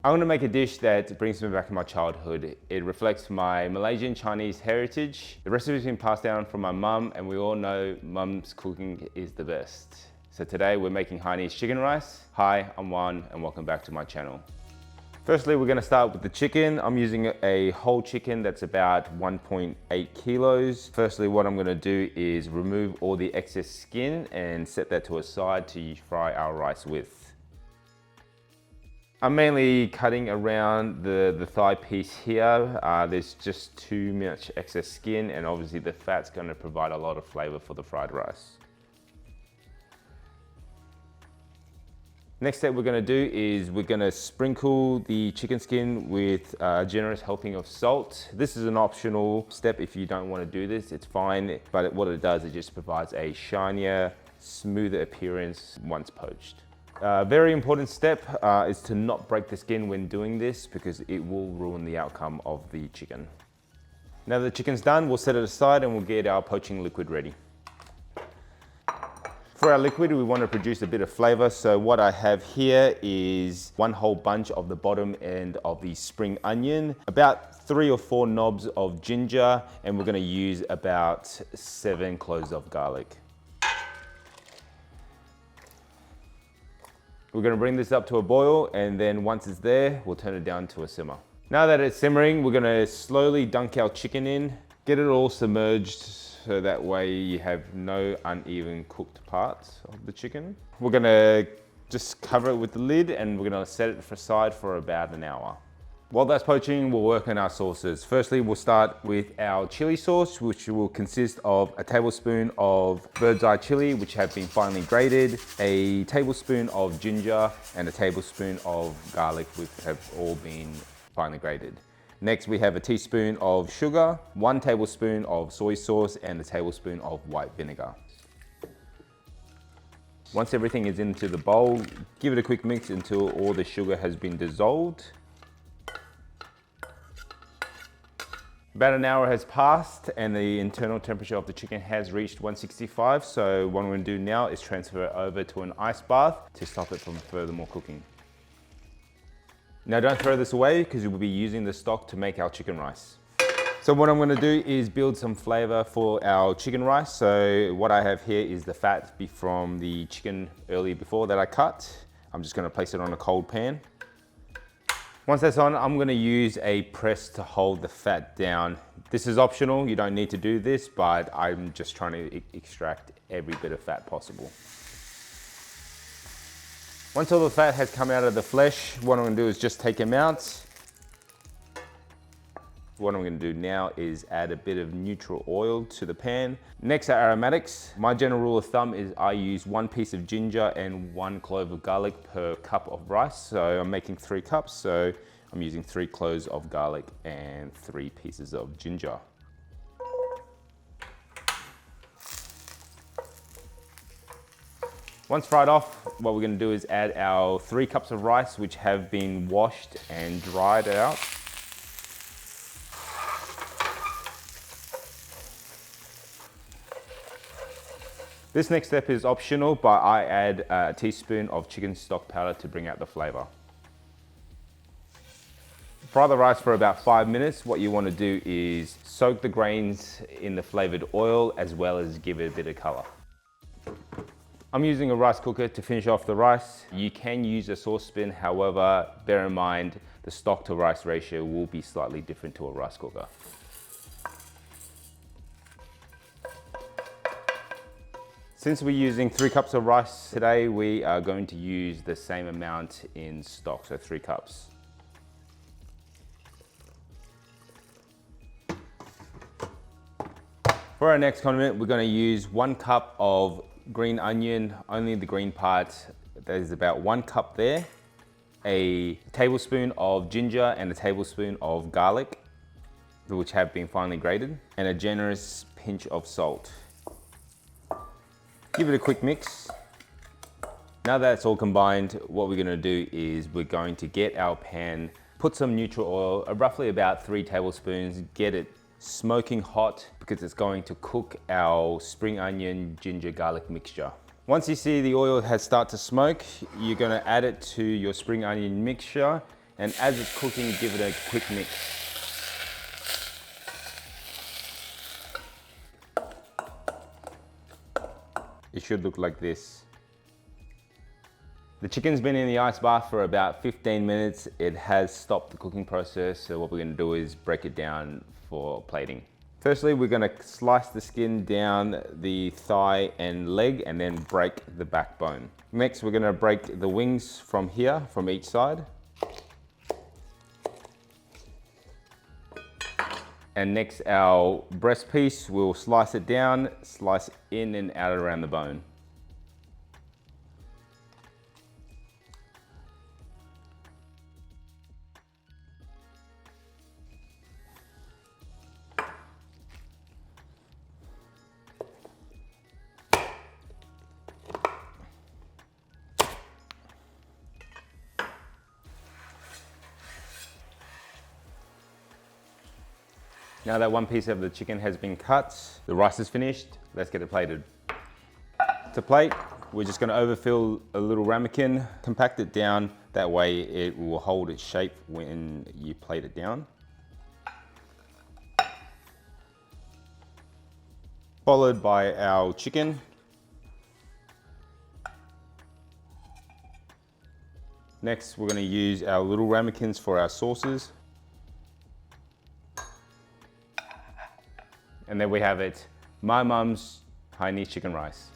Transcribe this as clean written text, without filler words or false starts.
I'm gonna make a dish that brings me back to my childhood. It reflects my Malaysian Chinese heritage. The recipe's been passed down from my mum, and we all know mum's cooking is the best. So today we're making Hainanese chicken rice. Hi, I'm Juan, and welcome back to my channel. Firstly, we're gonna start with the chicken. I'm using a whole chicken that's about 1.8 kilos. Firstly, what I'm gonna do is remove all the excess skin and set that to a side to fry our rice with. I'm mainly cutting around the thigh piece here. There's just too much excess skin, and obviously the fat's gonna provide a lot of flavor for the fried rice. Next step we're gonna do is we're gonna sprinkle the chicken skin with a generous helping of salt. This is an optional step. If you don't wanna do this, it's fine. But what it does, it just provides a shinier, smoother appearance once poached. Very important step is to not break the skin when doing this, because it will ruin the outcome of the chicken. Now that the chicken's done, we'll set it aside and we'll get our poaching liquid ready. For our liquid, we want to produce a bit of flavor. So what I have here is one whole bunch of the bottom end of the spring onion, about 3 or 4 knobs of ginger, and we're going to use about 7 cloves of garlic. We're gonna bring this up to a boil, and then once it's there, we'll turn it down to a simmer. Now that it's simmering, we're gonna slowly dunk our chicken in, get it all submerged so that way you have no uneven cooked parts of the chicken. We're gonna just cover it with the lid, and we're gonna set it aside for about an hour. While that's poaching, we'll work on our sauces. Firstly, we'll start with our chili sauce, which will consist of a tablespoon of bird's eye chili, which have been finely grated, a tablespoon of ginger, and a tablespoon of garlic, which have all been finely grated. Next, we have a teaspoon of sugar, 1 tablespoon of soy sauce, and a tablespoon of white vinegar. Once everything is into the bowl, give it a quick mix until all the sugar has been dissolved. About an hour has passed and the internal temperature of the chicken has reached 165. So what I'm going to do now is transfer it over to an ice bath to stop it from furthermore cooking. Now don't throw this away, because we will be using the stock to make our chicken rice. So what I'm going to do is build some flavor for our chicken rice. So what I have here is the fat from the chicken earlier before that I cut. I'm just going to place it on a cold pan. Once that's on, I'm gonna use a press to hold the fat down. This is optional, you don't need to do this, but I'm just trying to extract every bit of fat possible. Once all the fat has come out of the flesh, what I'm gonna do is just take them out. What I'm gonna do now is add a bit of neutral oil to the pan. Next are aromatics. My general rule of thumb is I use 1 piece of ginger and 1 clove of garlic per cup of rice. So I'm making 3 cups, so I'm using 3 cloves of garlic and 3 pieces of ginger. Once fried off, what we're gonna do is add our 3 cups of rice, which have been washed and dried out. This next step is optional, but I add a teaspoon of chicken stock powder to bring out the flavor. Fry the rice for about 5 minutes. What you want to do is soak the grains in the flavored oil, as well as give it a bit of color. I'm using a rice cooker to finish off the rice. You can use a saucepan, however, bear in mind the stock to rice ratio will be slightly different to a rice cooker. Since we're using 3 cups of rice today, we are going to use the same amount in stock, so 3 cups. For our next condiment, we're going to use 1 cup of green onion, only the green part. There's about 1 cup there, a tablespoon of ginger and a tablespoon of garlic, which have been finely grated, and a generous pinch of salt. Give it a quick mix. Now that it's all combined, what we're gonna do is we're going to get our pan, put some neutral oil, roughly about 3 tablespoons, get it smoking hot because it's going to cook our spring onion, ginger, garlic mixture. Once you see the oil has started to smoke, you're gonna add it to your spring onion mixture And as it's cooking, give it a quick mix. It should look like this. The chicken's been in the ice bath for about 15 minutes. It has stopped the cooking process, so what we're gonna do is break it down for plating. Firstly, we're gonna slice the skin down the thigh and leg and then break the backbone. Next, we're gonna break the wings from here, from each side. And next, our breast piece, we'll slice it down, slice in and out around the bone. Now that one piece of the chicken has been cut, the rice is finished, let's get it plated. To plate, we're just gonna overfill a little ramekin, compact it down, that way it will hold its shape when you plate it down. Followed by our chicken. Next, we're gonna use our little ramekins for our sauces. And then we have it, my mum's Hainanese chicken rice.